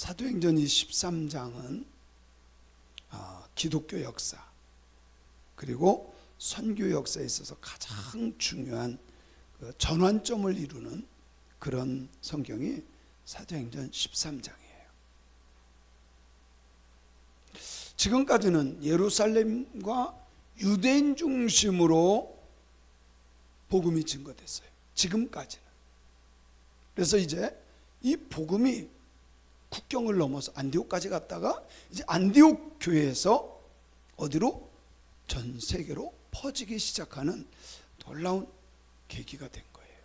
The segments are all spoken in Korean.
사도행전 23장은 기독교 역사 그리고 선교 역사에 있어서 가장 중요한 전환점을 이루는 그런 성경이 사도행전 13장이에요. 지금까지는 예루살렘과 유대인 중심으로 복음이 증거됐어요. 지금까지는. 그래서 이제 이 복음이 국경을 넘어서 안디옥까지 갔다가 이제 안디옥 교회에서 어디로? 전 세계로 퍼지기 시작하는 놀라운 계기가 된 거예요.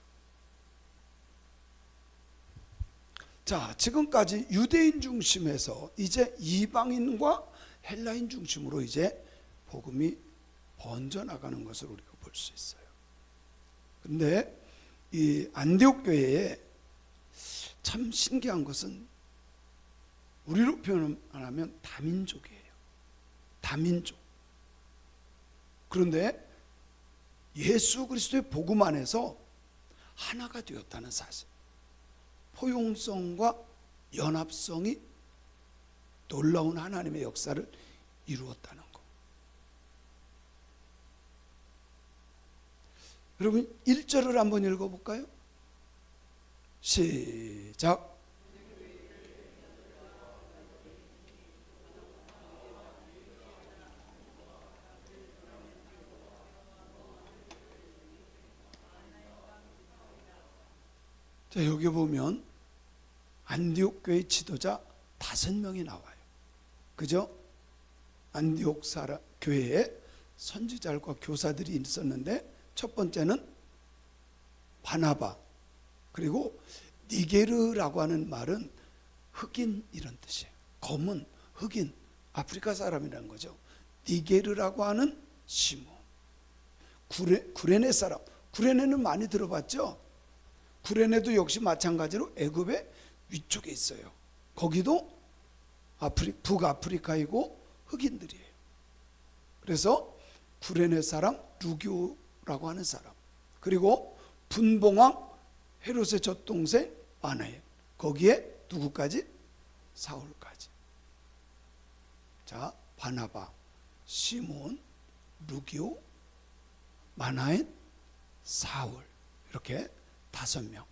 자, 지금까지 유대인 중심에서 이제 이방인과 헬라인 중심으로 이제 복음이 번져나가는 것을 우리가 볼 수 있어요. 그런데 이 안디옥 교회에 참 신기한 것은 우리로 표현하면 다민족이에요. 다민족. 그런데 예수 그리스도의 복음 안에서 하나가 되었다는 사실, 포용성과 연합성이 놀라운 하나님의 역사를 이루었다는 것. 여러분 1절을 한번 읽어볼까요? 시작. 자, 여기 보면 안디옥 교회 지도자 5명이 나와요. 그죠? 안디옥 교회에 선지자들과 교사들이 있었는데 첫 번째는 바나바, 그리고 니게르라고 하는 말은 흑인 이런 뜻이에요. 검은 흑인, 아프리카 사람이라는 거죠. 니게르라고 하는 시몬, 구레네 사람. 구레네는 많이 들어봤죠? 구레네도 역시 마찬가지로 애굽의 위쪽에 있어요. 거기도 북아프리카이고 흑인들이에요. 그래서 구레네 사람, 루교라고 하는 사람, 그리고 분봉왕 헤롯의 젖동생 마나엘, 거기에 누구까지? 사울까지. 자, 바나바, 시몬, 루기오, 마나엘, 사울, 이렇게 5명.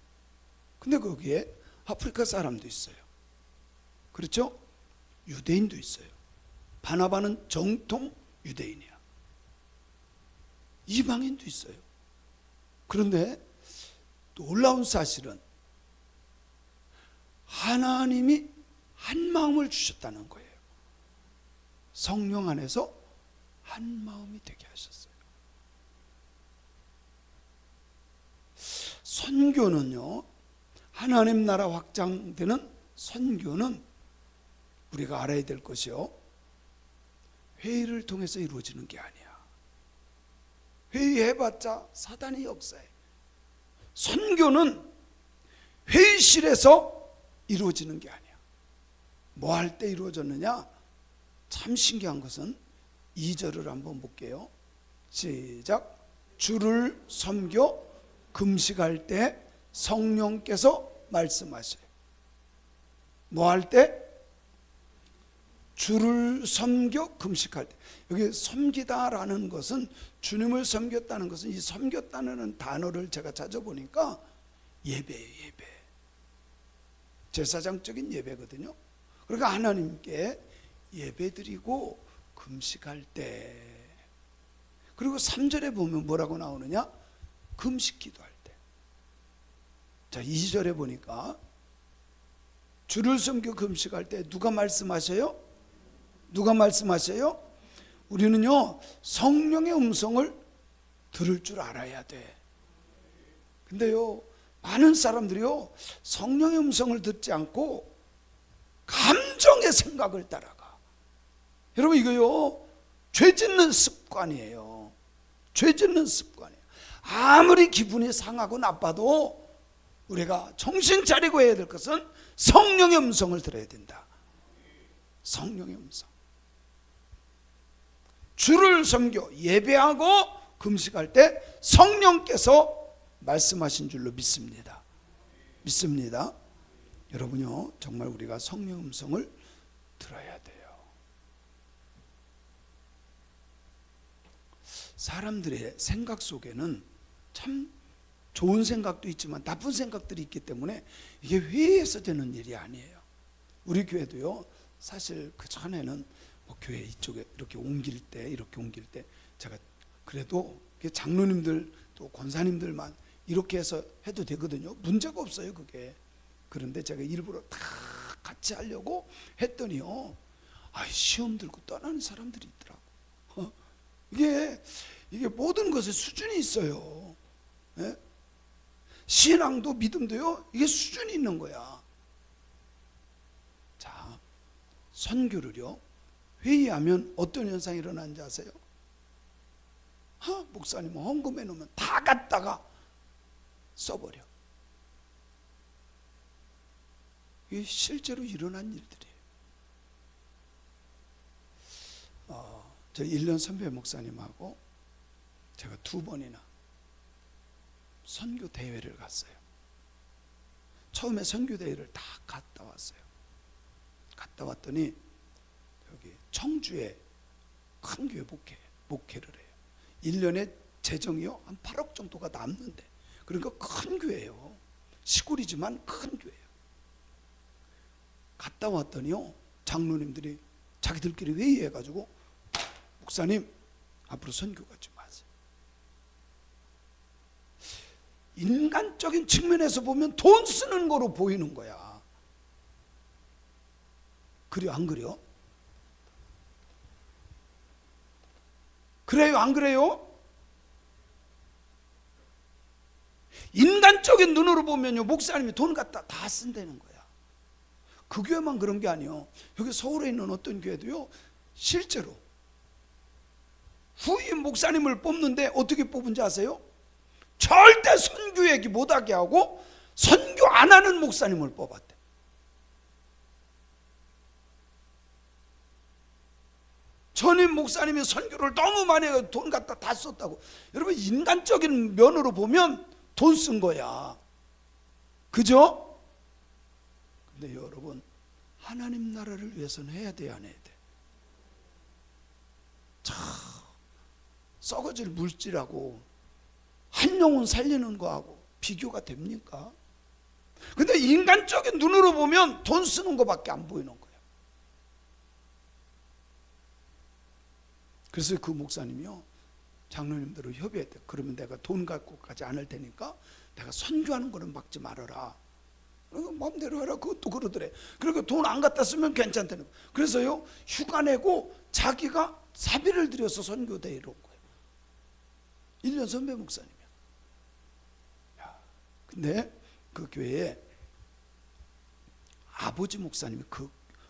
근데 거기에 아프리카 사람도 있어요. 그렇죠? 유대인도 있어요. 바나바는 정통 유대인이야. 이방인도 있어요. 그런데 놀라운 사실은 하나님이 한 마음을 주셨다는 거예요. 성령 안에서 한 마음이 되게 하셨어요. 선교는요, 하나님 나라 확장되는 선교는 우리가 알아야 될 것이요, 회의를 통해서 이루어지는 게 아니야. 회의해봤자 사단의 역사에. 선교는 회의실에서 이루어지는 게 아니야. 뭐 할 때 이루어졌느냐? 참 신기한 것은 2절을 한번 볼게요. 시작. 주를 섬겨 금식할 때 성령께서 말씀하셔요. 뭐 할 때? 주를 섬겨 금식할 때. 여기 섬기다라는 것은, 주님을 섬겼다는 것은, 이 섬겼다는 단어를 제가 찾아보니까 예배예요. 예배. 제사장적인 예배거든요. 그러니까 하나님께 예배드리고 금식할 때. 그리고 3절에 보면 뭐라고 나오느냐? 금식 기도할 때. 자, 2절에 보니까 주를 섬겨 금식할 때 누가 말씀하셔요? 누가 말씀하셔요? 우리는요, 성령의 음성을 들을 줄 알아야 돼. 근데요, 많은 사람들이요, 성령의 음성을 듣지 않고 감정의 생각을 따라가. 여러분, 이거요, 죄 짓는 습관이에요. 죄 짓는 습관이에요. 아무리 기분이 상하고 나빠도 우리가 정신 차리고 해야 될 것은 성령의 음성을 들어야 된다. 성령의 음성. 주를 섬겨 예배하고 금식할 때 성령께서 말씀하신 줄로 믿습니다. 믿습니다. 여러분요, 정말 우리가 성령 음성을 들어야 돼요. 사람들의 생각 속에는 참 좋은 생각도 있지만 나쁜 생각들이 있기 때문에 이게 회의에서 되는 일이 아니에요. 우리 교회도요, 사실 그 전에는 뭐 교회 이쪽에 이렇게 옮길 때 제가 그래도 장로님들 또 권사님들만 이렇게 해서 해도 되거든요. 문제가 없어요, 그게. 그런데 제가 일부러 다 같이 하려고 했더니요, 시험 들고 떠나는 사람들이 있더라고. 이게 모든 것에 수준이 있어요. 예? 신앙도 믿음도요, 이게 수준이 있는 거야. 자, 선교를요, 회의하면 어떤 현상이 일어나는지 아세요? 목사님 헌금해 놓으면 다 갖다가 써버려. 이게 실제로 일어난 일들이에요. 저 1년 선배 목사님하고 제가 2번이나 선교 대회를 갔어요. 처음에 선교 대회를 다 갔다 왔어요. 갔다 왔더니 여기 청주에 큰 교회 목회를 해요. 1년에 재정이요 한 8억 정도가 남는데, 그러니까 큰 교회예요. 시골이지만 큰 교회예요. 갔다 왔더니요, 장로님들이 자기들끼리 회의해가지고, 목사님 앞으로 선교 가지 마세요. 인간적인 측면에서 보면 돈 쓰는 거로 보이는 거야. 그래요, 안 그래요? 그래요, 안 그래요? 인간적인 눈으로 보면요, 목사님이 돈 갖다 다 쓴다는 거야. 그 교회만 그런 게 아니에요. 여기 서울에 있는 어떤 교회도요, 실제로 후임 목사님을 뽑는데 어떻게 뽑은지 아세요? 절대 선교 얘기 못하게 하고 선교 안 하는 목사님을 뽑았대. 전임 목사님이 선교를 너무 많이 해서 돈 갖다 다 썼다고. 여러분, 인간적인 면으로 보면 돈 쓴 거야. 그죠? 근데 여러분, 하나님 나라를 위해서는 해야 돼, 안 해야 돼? 참 썩어질 물질하고 한 영혼 살리는 거하고 비교가 됩니까? 근데 인간적인 눈으로 보면 돈 쓰는 거밖에 안 보이는 거예요. 그래서 그 목사님이요, 장로님들을 협의했대. 그러면 내가 돈 갖고 가지 않을 테니까 내가 선교하는 거는 막지 말아라. 마음대로 해라. 그것도 그러더래. 그러니까 돈 안 갖다 쓰면 괜찮다는 거예요. 그래서요, 휴가 내고 자기가 사비를 들여서 선교 대회로 온 거예요. 1년 선배 목사님이야. 근데 그 교회에 아버지 목사님이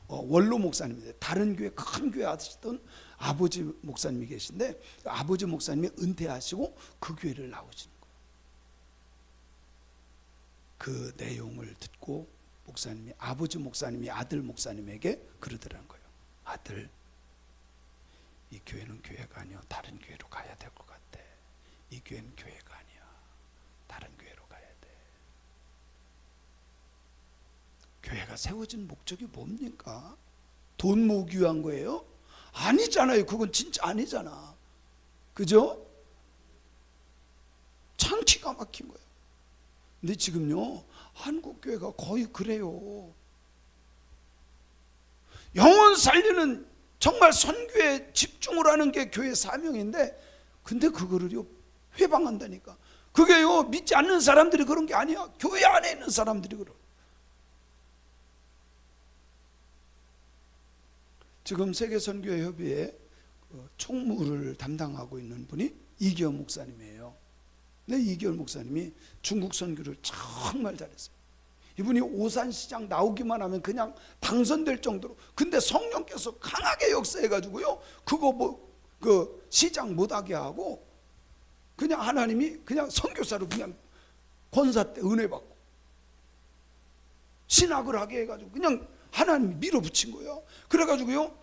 원로 목사님인데, 다른 교회 큰 교회 하시던 아버지 목사님이 계신데, 아버지 목사님이 은퇴하시고 그 교회를 나오시는 거예요. 그 내용을 듣고 아버지 목사님이 아들 목사님에게 그러더라는 거예요. 아들, 이 교회는 교회가 아니야. 다른 교회로 가야 될 것 같아. 이 교회는 교회가 아니야. 다른 교회로 가야 돼. 교회가 세워진 목적이 뭡니까? 돈 모으기 위한 거예요? 아니잖아요. 그건 진짜 아니잖아. 그죠? 참 기가 막힌 거예요. 근데 지금요, 한국 교회가 거의 그래요. 영혼 살리는, 정말 선교에 집중을 하는 게 교회 사명인데, 근데 그거를요 회방한다니까. 그게요, 믿지 않는 사람들이 그런 게 아니야. 교회 안에 있는 사람들이 그런. 지금 세계선교협의회 총무를 담당하고 있는 분이 이기현 목사님이에요. 근데 이기현 목사님이 중국 선교를 정말 잘했어요. 이분이 오산시장 나오기만 하면 그냥 당선될 정도로. 근데 성령께서 강하게 역사해가지고요, 그 시장 못하게 하고, 그냥 하나님이 그냥 선교사로 그냥 권사 때 은혜 받고 신학을 하게 해가지고 그냥 하나님이 밀어붙인 거예요. 그래가지고요,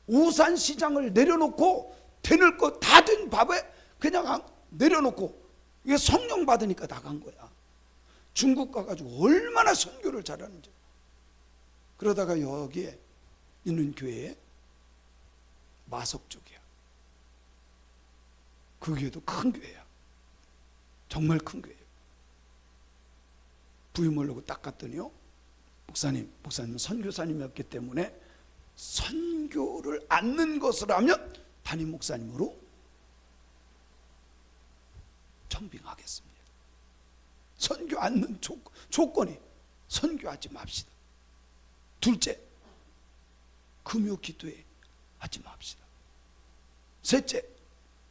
오산시장을 내려놓고 되는 거 다 된 밥에 그냥 내려놓고, 이게 성령 받으니까 나간 거야. 중국 가가지고 얼마나 선교를 잘하는지. 그러다가 여기에 있는 교회에 마석 쪽이야. 그 교회도 큰 교회야. 정말 큰 교회예요. 부임하려고 딱 갔더니요, 목사님은 선교사님이었기 때문에 선교를 않는 것을 하면 담임 목사님으로 청빙하겠습니다. 선교 않는 조건이 선교하지 맙시다. 둘째, 금요 기도회 하지 맙시다. 셋째,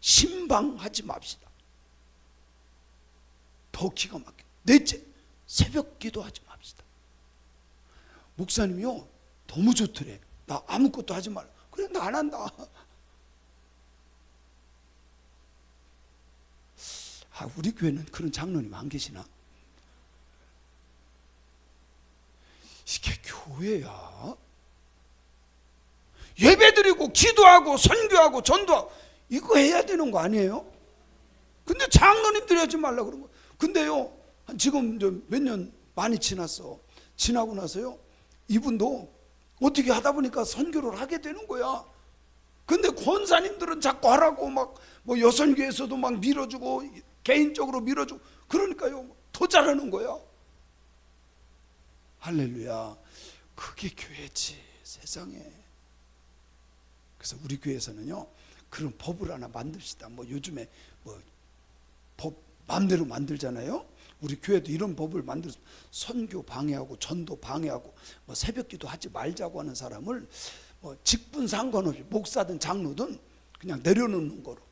신방하지 맙시다. 더 기가 막혀. 넷째, 새벽 기도하지 맙시다. 목사님이요, 너무 좋더래. 나 아무것도 하지 말라. 그래, 나 안 한다. 우리 교회는 그런 장로님 안 계시나? 이게 교회야? 예배드리고 기도하고 선교하고 전도하고 이거 해야 되는 거 아니에요? 근데 장로님들이 하지 말라 그런 거. 근데요, 지금 몇 년 많이 지났어. 지나고 나서요, 이분도 어떻게 하다 보니까 선교를 하게 되는 거야. 근데 권사님들은 자꾸 하라고 막 뭐 여선교에서도 막 밀어주고 개인적으로 밀어주고 그러니까요, 더 잘하는 거야. 할렐루야. 그게 교회지, 세상에. 그래서 우리 교회에서는요, 그런 법을 하나 만듭시다. 뭐 요즘에 뭐 법 마음대로 만들잖아요. 우리 교회도 이런 법을 만들어서 선교 방해하고 전도 방해하고 뭐 새벽기도 하지 말자고 하는 사람을 뭐 직분 상관없이 목사든 장로든 그냥 내려놓는 거로.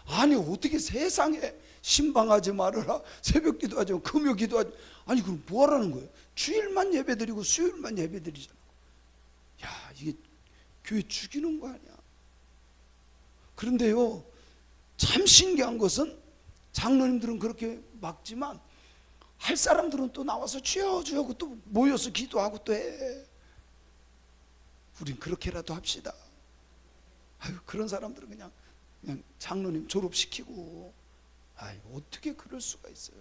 아니 어떻게 세상에 신방하지 말아라, 새벽기도 하지, 금요기도 하지. 아니 그럼 뭐 하라는 거예요? 주일만 예배드리고 수요일만 예배드리잖아. 야, 이게 교회 죽이는 거 아니야. 그런데요, 참 신기한 것은 장로님들은 그렇게 막지만 할 사람들은 또 나와서 주여 주여 하고 또 모여서 기도하고 또 해. 우린 그렇게라도 합시다. 아유, 그런 사람들은 그냥 장로님 졸업시키고, 아유, 어떻게 그럴 수가 있어요.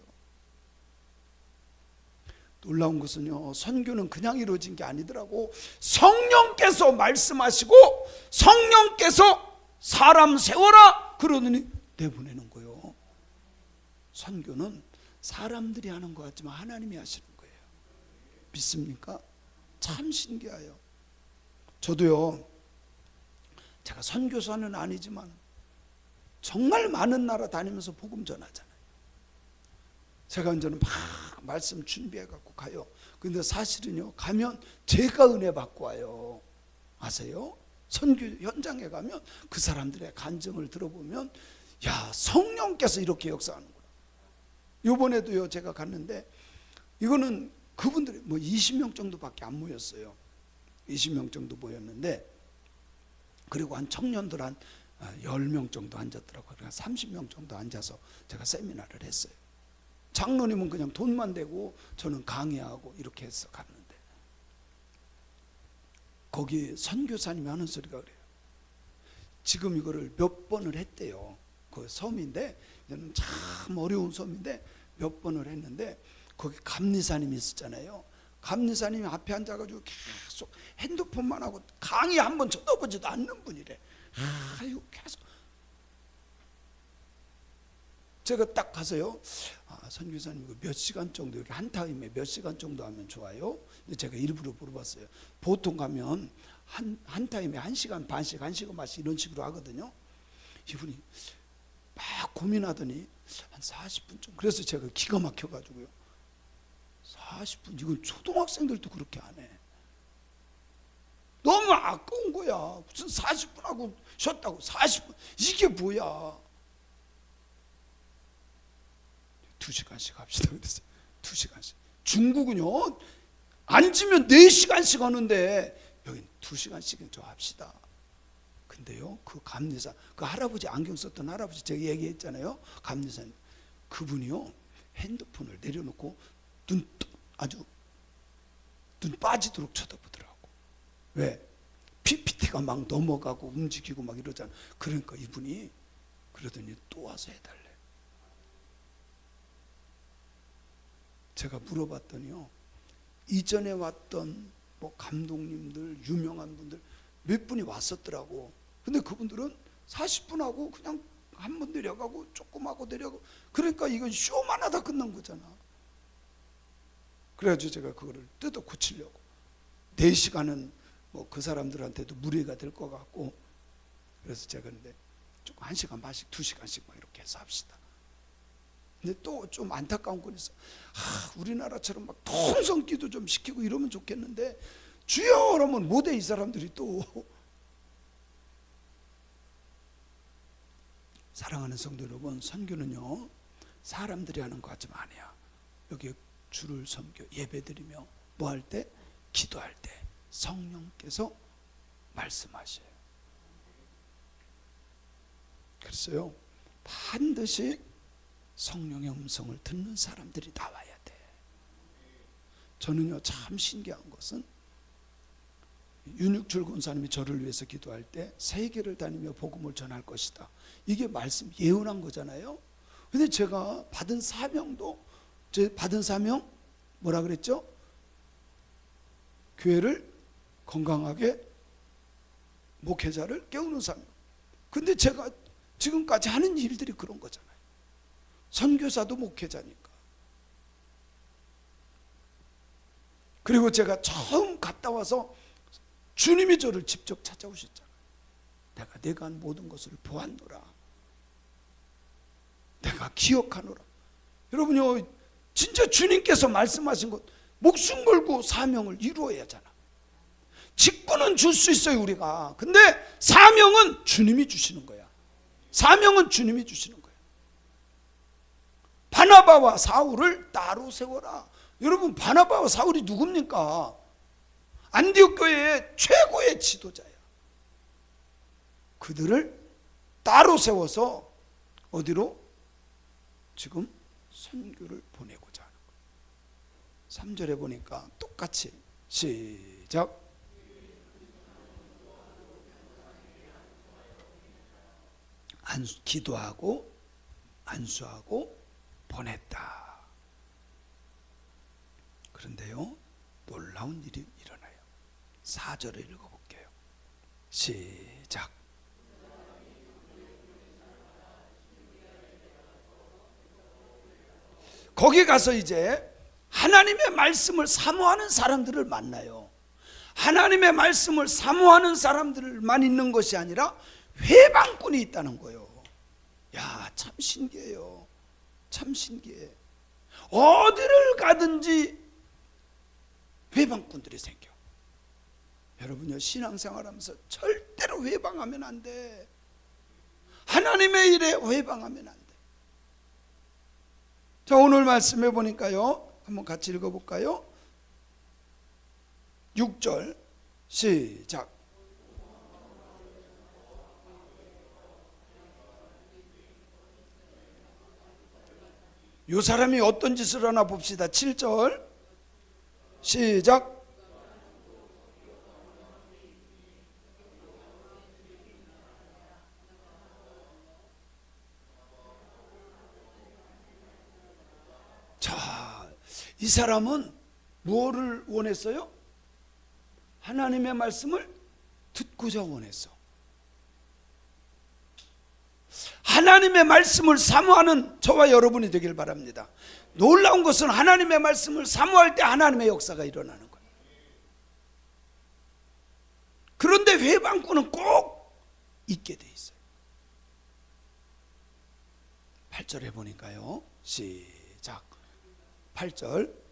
놀라운 것은요, 선교는 그냥 이루어진 게 아니더라고. 성령께서 말씀하시고 성령께서 사람 세워라 그러더니 내보내는 거예요. 선교는 사람들이 하는 것 같지만 하나님이 하시는 거예요. 믿습니까? 참 신기해요. 저도요, 제가 선교사는 아니지만 정말 많은 나라 다니면서 복음 전하잖아요. 제가 이제는 막 말씀 준비해 갖고 가요. 근데 사실은요, 가면 제가 은혜 받고 와요. 아세요? 선교 현장에 가면 그 사람들의 간증을 들어보면, 야, 성령께서 이렇게 역사하는구나. 이번에도요, 제가 갔는데 이거는 그분들이 뭐 20명 정도밖에 안 모였어요. 20명 정도 모였는데, 그리고 한 청년들 한 10명 정도 앉았더라고요. 그러니까 30명 정도 앉아서 제가 세미나를 했어요. 장로님은 그냥 돈만 대고 저는 강의하고 이렇게 해서 갔는데, 거기 선교사님이 하는 소리가 그래요. 지금 이거를 몇 번을 했대요. 그 섬인데, 이제는 참 어려운 섬인데 몇 번을 했는데, 거기 감리사님이 있었잖아요. 감리사님이 앞에 앉아가지고 계속 핸드폰만 하고 강의 한번 쳐다보지도 않는 분이래. 아유, 계속. 제가 딱 가서요, 선교사님 이거 몇 시간 정도, 이렇게 한 타임에 몇 시간 정도 하면 좋아요? 제가 일부러 물어봤어요. 보통 가면 한 타임에 1시간 반씩, 1시간 반씩 이런 식으로 하거든요. 이분이 막 고민하더니 한 40분 정도. 그래서 제가 기가 막혀가지고요, 40분, 이건 초등학생들도 그렇게 안 해. 너무 아까운 거야. 무슨 40분 하고 쉬었다고 40분, 이게 뭐야. 2시간씩 합시다 그랬어요. 2시간씩. 중국은요, 앉으면 4시간씩 하는데 여긴 2시간씩은 좀 합시다. 근데요, 그 감리사, 그 할아버지, 안경 썼던 할아버지, 제가 얘기했잖아요. 감리사님, 그분이요, 핸드폰을 내려놓고 아주 눈 빠지도록 쳐다보더라고. 왜? PPT가 막 넘어가고 움직이고 막 이러잖아. 그러니까 이분이 그러더니 또 와서 해달래. 제가 물어봤더니요, 이전에 왔던 뭐 감독님들, 유명한 분들 몇 분이 왔었더라고. 근데 그분들은 40분 하고 그냥 한 번 내려가고 조금 하고 내려가고, 그러니까 이건 쇼만 하다 끝난 거잖아. 그래가지고 제가 그거를 뜯어 고치려고, 4시간은 뭐 그 사람들한테도 무리가 될 것 같고, 그래서 제가 근데 조금 1시간 반씩 2시간씩 막 이렇게 해서 합시다. 근데 또 좀 안타까운 건 있어. 우리나라처럼 막 통성기도 좀 시키고 이러면 좋겠는데, 주여 그러면 못해. 이 사람들이 또. 사랑하는 성도 여러분, 선교는요 사람들이 하는 거 하지 마세요. 여기 주를 섬겨 예배드리며 뭐 할 때? 기도할 때 성령께서 말씀하셔요. 그래서요 반드시 성령의 음성을 듣는 사람들이 나와야 돼. 저는요 참 신기한 것은, 윤육출 권사님이 저를 위해서 기도할 때 세계를 다니며 복음을 전할 것이다, 이게 말씀 예언한 거잖아요. 근데 제가 받은 사명도, 제 받은 사명 뭐라 그랬죠? 교회를 건강하게, 목회자를 깨우는 사명. 근데 제가 지금까지 하는 일들이 그런 거잖아요. 선교사도 목회자니까. 그리고 제가 처음 갔다 와서 주님이 저를 직접 찾아오셨잖아요. 내가 한 모든 것을 보았노라, 내가 기억하노라. 여러분요, 진짜 주님께서 말씀하신 것 목숨 걸고 사명을 이루어야 하잖아. 직분은 줄 수 있어요 우리가. 근데 사명은 주님이 주시는 거야. 사명은 주님이 주시는 거야. 바나바와 사울을 따로 세워라. 여러분, 바나바와 사울이 누굽니까? 안디옥 교회의 최고의 지도자야. 그들을 따로 세워서 어디로? 지금 선교를 보내고자 하는 거예요. 3절에 보니까 똑같이 시작. 기도하고 안수하고 보냈다. 그런데요 놀라운 일이 일어나요. 4절을 읽어볼게요. 시작. 거기 가서 이제 하나님의 말씀을 사모하는 사람들을 만나요. 하나님의 말씀을 사모하는 사람들만 있는 것이 아니라 회방꾼이 있다는 거예요. 야, 참 신기해요. 참 신기해. 어디를 가든지 회방꾼들이 생겨. 여러분요, 신앙생활하면서 절대로 회방하면 안 돼. 하나님의 일에 회방하면 안 돼. 자, 오늘 말씀해 보니까요, 한번 같이 읽어볼까요? 6절 시작. 이 사람이 어떤 짓을 하나 봅시다. 7절 시작. 자, 이 사람은 무엇을 원했어요? 하나님의 말씀을 듣고자 원했어. 하나님의 말씀을 사모하는 저와 여러분이 되길 바랍니다. 놀라운 것은 하나님의 말씀을 사모할 때 하나님의 역사가 일어나는 거예요. 그런데 회방꾼은 꼭 있게 돼 있어요. 8절에 보니까요, 시작. 8절.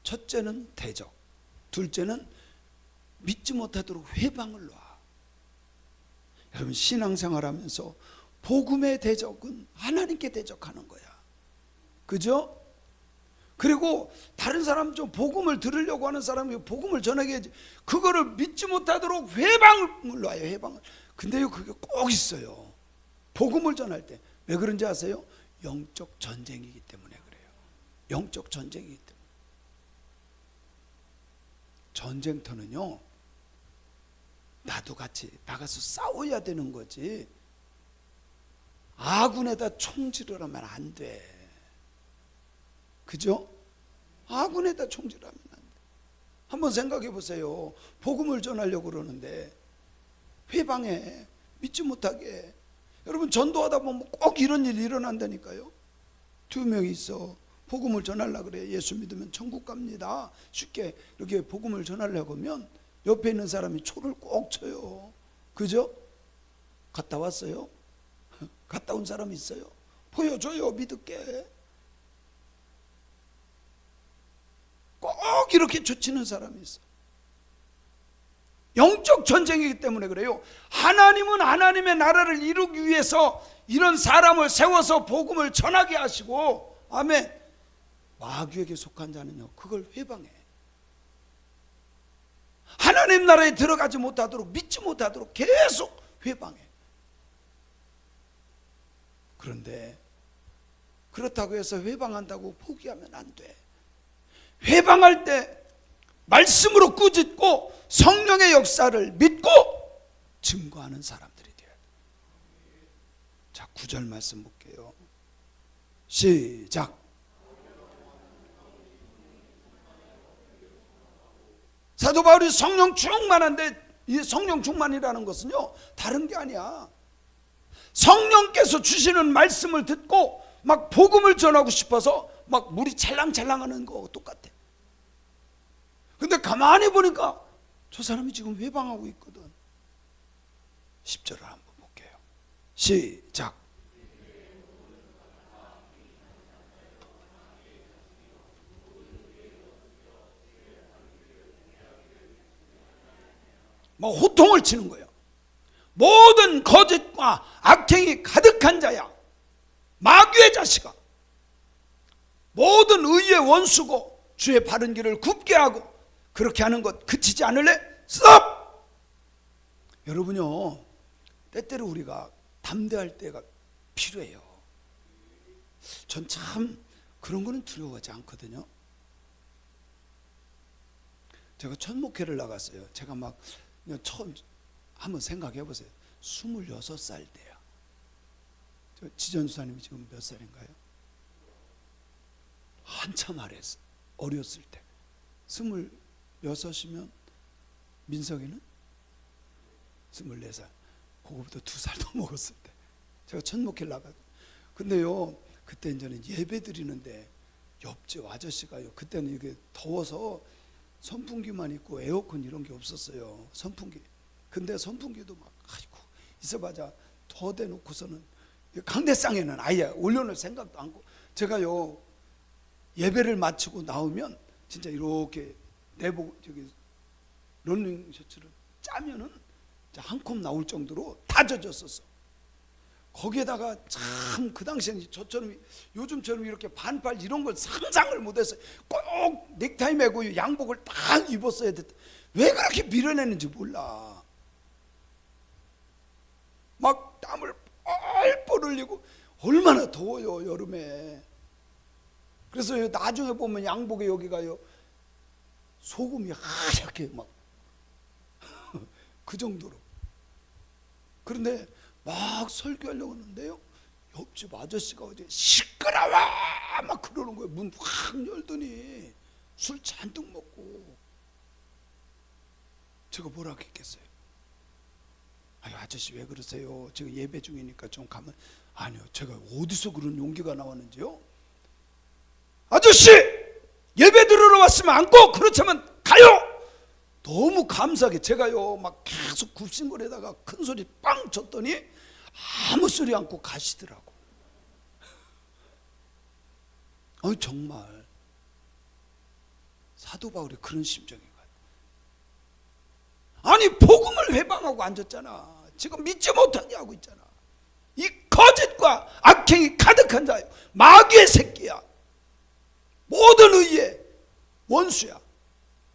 첫째는 대적, 둘째는 믿지 못하도록 회방을 놔. 여러분, 신앙생활하면서 복음의 대적은 하나님께 대적하는 거야. 그죠? 그리고 다른 사람 좀 복음을 들으려고 하는 사람이 복음을 전하게, 그거를 믿지 못하도록 회방을 놔요. 회방을. 근데요, 그게 꼭 있어요. 복음을 전할 때. 왜 그런지 아세요? 영적 전쟁이기 때문에 그래요. 영적 전쟁이기 때문에. 전쟁터는요, 나도 같이 나가서 싸워야 되는 거지 아군에다 총질을 하면 안 돼. 그죠? 아군에다 총질을 하면 안 돼. 한번 생각해 보세요. 복음을 전하려고 그러는데 회방에 믿지 못하게. 여러분, 전도하다 보면 꼭 이런 일이 일어난다니까요. 두 명이 있어. 복음을 전하려고 그래. 예수 믿으면 천국 갑니다. 쉽게 이렇게 복음을 전하려고 하면 옆에 있는 사람이 초를 꼭 쳐요. 그죠? 갔다 왔어요? 갔다 온 사람 있어요? 보여줘요, 믿을게. 꼭 이렇게 조치는 사람이 있어. 영적 전쟁이기 때문에 그래요. 하나님은 하나님의 나라를 이루기 위해서 이런 사람을 세워서 복음을 전하게 하시고, 아멘. 마귀에게 속한 자는요, 그걸 회방해. 하나님 나라에 들어가지 못하도록, 믿지 못하도록 계속 회방해. 그런데 그렇다고 해서 회방한다고 포기하면 안 돼. 회방할 때 말씀으로 꾸짖고 성령의 역사를 믿고 증거하는 사람들이 돼요. 자, 9절 말씀 볼게요. 시작. 사도 바울이 성령 충만한데, 이 성령 충만이라는 것은요, 다른 게 아니야. 성령께서 주시는 말씀을 듣고 막 복음을 전하고 싶어서 막 물이 찰랑찰랑하는 거 똑같아. 근데 가만히 보니까 저 사람이 지금 회방하고 있거든. 10절을 한번 볼게요. 시작. 뭐 호통을 치는 거예요. 모든 거짓과 악행이 가득한 자야, 마귀의 자식아, 모든 의의 원수고 주의 바른 길을 굽게 하고 그렇게 하는 것 그치지 않을래? 스톱! 여러분요, 때때로 우리가 담대할 때가 필요해요. 전 참 그런 거는 두려워하지 않거든요. 제가 첫 목회를 나갔어요. 제가 막 처음, 한번 생각해 보세요. 26살 때야. 지전수사님이 지금 몇 살인가요? 한참 아래였어. 어렸을 때. 26이면 민석이는 24살. 그거보다 2살 더 먹었을 때. 제가 첫 목회를 나가고. 근데요, 그때 이제는 예배 드리는데 옆집 아저씨가요, 그때는 이게 더워서 선풍기만 있고 에어컨 이런 게 없었어요. 선풍기. 근데 선풍기도 막 아이고 있어봐자 더 대놓고서는 강대상에는 아예 올려놓을 생각도 않고, 제가요 예배를 마치고 나오면 진짜 이렇게 내복 저기 런닝 셔츠를 짜면은 한 컵 나올 정도로 다 젖었었어. 거기에다가 참 그 당시에는 저처럼 요즘처럼 이렇게 반팔 이런 걸 상상을 못했어요. 꼭 넥타이 매고 양복을 딱 입었어야 됐다. 왜 그렇게 밀어내는지 몰라. 막 땀을 뻘뻘 흘리고. 얼마나 더워요 여름에. 그래서 나중에 보면 양복에 여기가요 소금이 하얗게 막 그 정도로. 그런데 막 설교하려고 하는데요, 옆집 아저씨가 어제 시끄러워 막 그러는 거예요. 문 확 열더니 술 잔뜩 먹고. 제가 뭐라고 했겠어요? 아유, 아저씨 왜 그러세요? 제가 예배 중이니까 좀 가면. 아니요, 제가 어디서 그런 용기가 나왔는지요? 아저씨 예배 들으러 왔으면 앉고, 그렇지만 가요. 너무 감사하게 제가요 막 계속 굽신거리다가 큰 소리 빵 쳤더니 아무 소리 않고 가시더라고. 정말 사도 바울이 그런 심정인 것 같아요. 아니, 복음을 회방하고 앉았잖아. 지금 믿지 못하게 하고 있잖아. 이 거짓과 악행이 가득한 자요, 마귀의 새끼야. 모든 의의 원수야.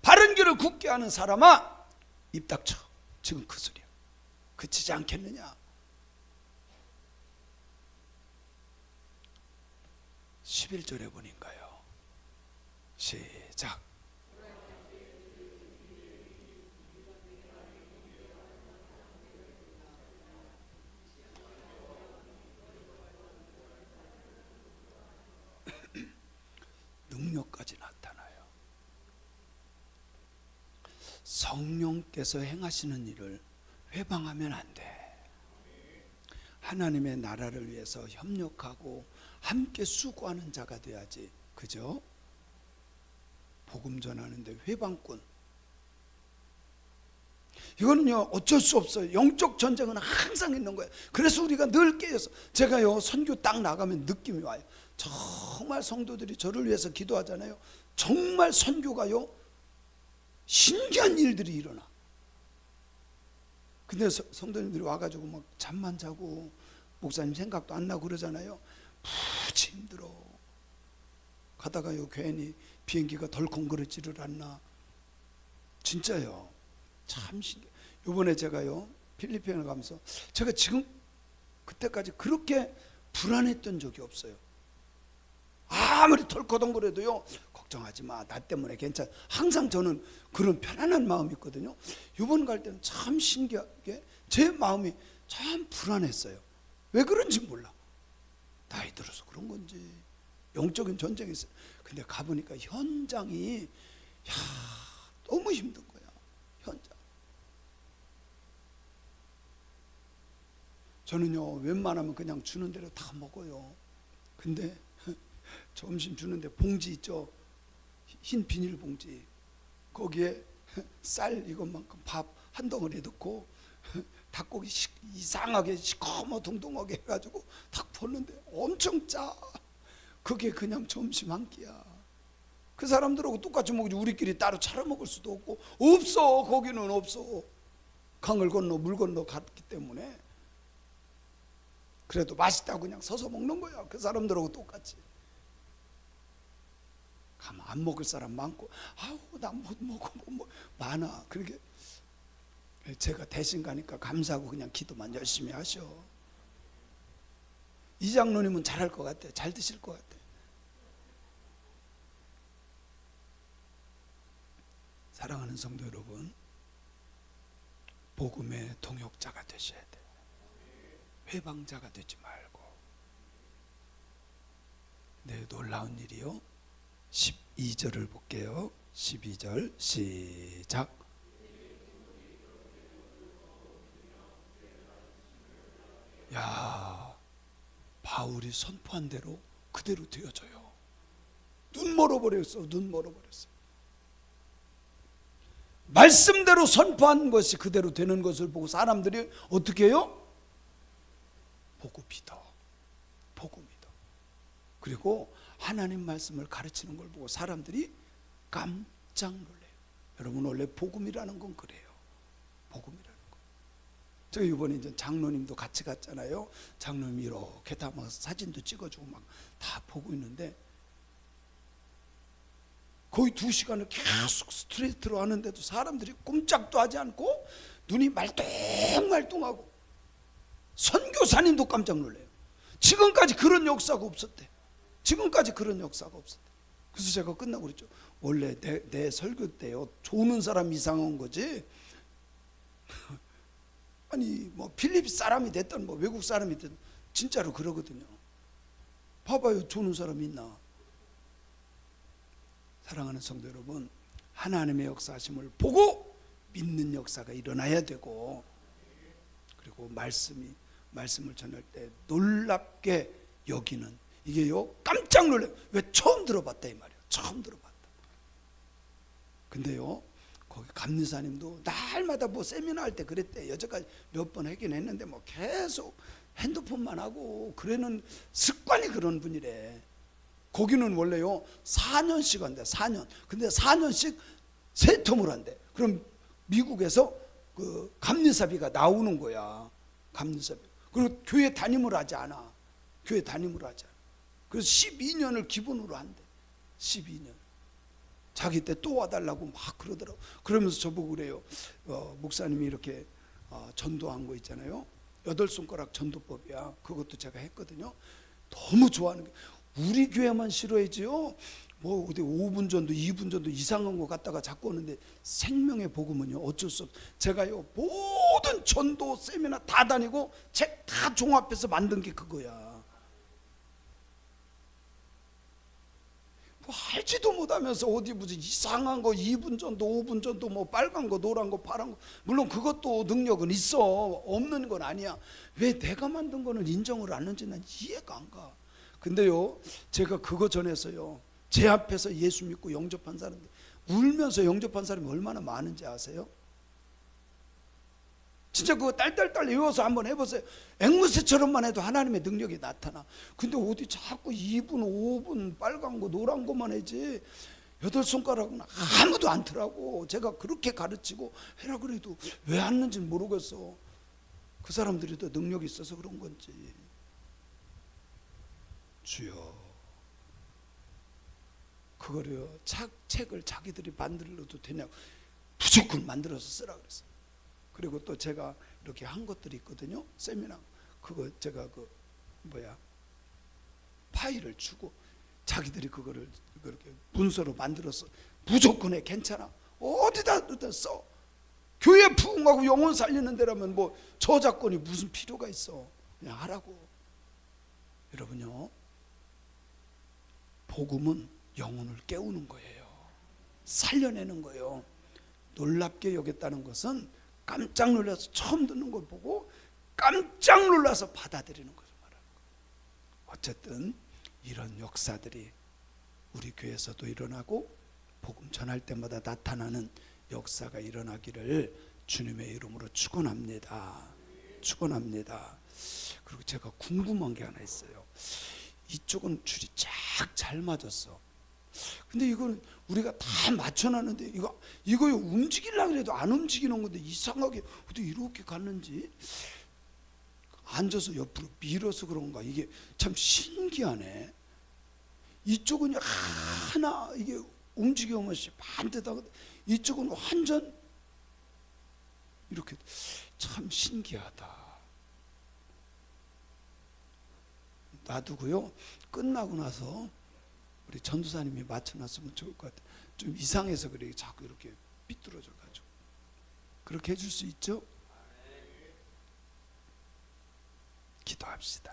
바른 길을 굳게 하는 사람아, 입 닥쳐. 지금 그 소리야. 그치지 않겠느냐? 11절에 보니까요, 시작. 능력까지 나타나요. 성령께서 행하시는 일을 회방하면 안 돼. 하나님의 나라를 위해서 협력하고 함께 수고하는 자가 돼야지. 그죠? 복음 전하는데 회방꾼, 이거는요 어쩔 수 없어요. 영적 전쟁은 항상 있는 거예요. 그래서 우리가 늘 깨어서, 제가요 선교 딱 나가면 느낌이 와요. 정말 성도들이 저를 위해서 기도하잖아요. 정말 선교가요 신기한 일들이 일어나. 근데 성도님들이 와가지고 막 잠만 자고 목사님 생각도 안 나고 그러잖아요. 무지 힘들어. 가다가요 괜히 비행기가 덜컹거리지를 않나. 진짜요. 참 신기해. 요번에 제가요 필리핀을 가면서 제가 지금 그때까지 그렇게 불안했던 적이 없어요. 아무리 덜커덩거려도요 걱정하지 마, 나 때문에 괜찮아. 항상 저는 그런 편안한 마음이 있거든요. 요번 갈 때는 참 신기하게 제 마음이 참 불안했어요. 왜 그런지 몰라. 나이 들어서 그런 건지 영적인 전쟁이 있어요. 근데 가보니까 현장이 너무 힘든 거야. 현장. 저는요 웬만하면 그냥 주는 대로 다 먹어요. 근데 점심 주는데 봉지 있죠, 흰 비닐봉지, 거기에 쌀 이것만큼 밥 한 덩어리 넣고 닭고기 이상하게 시커머둥둥하게 해가지고 딱 뒀는데 엄청 짜. 그게 그냥 점심 한 끼야. 그 사람들하고 똑같이 먹지. 우리끼리 따로 차려 먹을 수도 없고. 없어. 거기는 없어. 강을 건너 물 건너 갔기 때문에. 그래도 맛있다고 그냥 서서 먹는 거야. 그 사람들하고 똑같이. 가면 안 먹을 사람 많고, 아우 나 못 먹어 뭐 많아. 그렇게 제가 대신 가니까 감사하고 그냥 기도만 열심히 하셔. 이 장로님은 잘할 것 같아. 잘 드실 것 같아. 사랑하는 성도 여러분, 복음의 동역자가 되셔야 돼요. 회방자가 되지 말고. 네, 놀라운 일이요. 12절을 볼게요. 12절 시작. 야, 바울이 선포한 대로 그대로 되어져요. 눈 멀어버렸어. 눈 멀어버렸어. 말씀대로 선포한 것이 그대로 되는 것을 보고 사람들이 어떻게 해요? 보고 믿어. 보고 믿어. 그리고 하나님 말씀을 가르치는 걸 보고 사람들이 깜짝 놀래요. 여러분, 원래 복음이라는 건 그래요. 복음이라는 거. 제가 이번에 이제 장로님도 같이 갔잖아요. 장로님이 이렇게 다 막 사진도 찍어주고 막 다 보고 있는데 거의 2시간을 계속 스트레이트로 하는데도 사람들이 꼼짝도 하지 않고 눈이 말똥말똥하고, 선교사님도 깜짝 놀래요. 지금까지 그런 역사가 없었대. 지금까지 그런 역사가 없었대. 그래서 제가 끝나고 그랬죠. 원래 내 설교 때요 조는 사람 이상한 거지. 아니 뭐 필리핀 사람이 됐든 뭐 외국 사람이 됐든 진짜로 그러거든요. 봐봐요, 조는 사람 있나. 사랑하는 성도 여러분, 하나님의 역사하심을 보고 믿는 역사가 일어나야 되고, 그리고 말씀을 전할 때 놀랍게 여기는, 이게요 깜짝 놀래요. 왜? 처음 들어봤다 이 말이에요. 처음 들어봤다. 근데요 거기 감리사님도 날마다 뭐 세미나 할 때 그랬대. 여태까지 몇 번 하긴 했는데 뭐 계속 핸드폰만 하고 그러는 습관이 그런 분이래. 거기는 원래요 4년씩 한대. 4년. 근데 4년씩 3텀을 한대. 그럼 미국에서 그 감리사비가 나오는 거야. 감리사비. 그리고 교회 담임을 하지 않아. 교회 담임을 하지 않아. 그래서 12년을 기본으로 한대. 12년. 자기 때 또 와달라고 막 그러더라고. 그러면서 저보고 그래요. 목사님이 이렇게 전도한 거 있잖아요. 8손가락 전도법이야. 그것도 제가 했거든요. 너무 좋아하는 게, 우리 교회만 싫어하지요. 뭐 어디 5분 전도, 2분 전도 이상한 거 갖다가 자꾸 오는데, 생명의 복음은요 어쩔 수 없어. 제가요 모든 전도 세미나 다 다니고 책 다 종합해서 만든 게 그거야. 뭐 알지도 못하면서 어디 무슨 이상한 거 2분 전도 5분 전도 뭐 빨간 거 노란 거 파란 거, 물론 그것도 능력은 있어, 없는 건 아니야. 왜 내가 만든 거는 인정을 안 하는지 난 이해가 안 가. 근데요, 제가 그거 전해서요, 제 앞에서 예수 믿고 영접한 사람들, 울면서 영접한 사람이 얼마나 많은지 아세요? 진짜 그거 딸딸딸 외워서 한번 해보세요. 앵무새처럼만 해도 하나님의 능력이 나타나. 근데 어디 자꾸 2분 5분 빨간 거 노란 거만 하지, 8손가락은 아무도 안 더라고. 제가 그렇게 가르치고 해라 그래도 왜 하는지 모르겠어. 그 사람들이 더 능력이 있어서 그런 건지. 주여, 그거를요, 책을 자기들이 만들어도 되냐고. 무조건 만들어서 쓰라 그랬어. 그리고 또 제가 이렇게 한 것들이 있거든요, 세미나. 그거 제가 파일을 주고 자기들이 그거를 그렇게 문서로 만들어서 무조건 해. 괜찮아, 어디다 써. 교회 부흥하고 영혼 살리는 데라면 뭐 저작권이 무슨 필요가 있어. 그냥 하라고. 여러분요, 복음은 영혼을 깨우는 거예요. 살려내는 거예요. 놀랍게 여겼다는 것은 깜짝 놀라서 처음 듣는 걸 보고 깜짝 놀라서 받아들이는 것을 말하는 거예요. 어쨌든 이런 역사들이 우리 교회에서도 일어나고 복음 전할 때마다 나타나는 역사가 일어나기를 주님의 이름으로 축원합니다. 축원합니다. 그리고 제가 궁금한 게 하나 있어요. 이쪽은 줄이 쫙 잘 맞았어. 근데 이거는 우리가 다 맞춰놨는데 이거 움직이려고 해도 안 움직이는 건데 이상하게 어떻게 이렇게 갔는지, 앉아서 옆으로 밀어서 그런가, 이게 참 신기하네. 이쪽은 하나 이게 움직임없이 반듯하고, 이쪽은 완전 이렇게. 참 신기하다. 놔두고요, 끝나고 나서 우리 전도사님이 맞춰놨으면 좋을 것 같아요. 좀 이상해서 그래, 자꾸 이렇게 삐뚤어져 가지고. 그렇게 해줄 수 있죠? 기도합시다.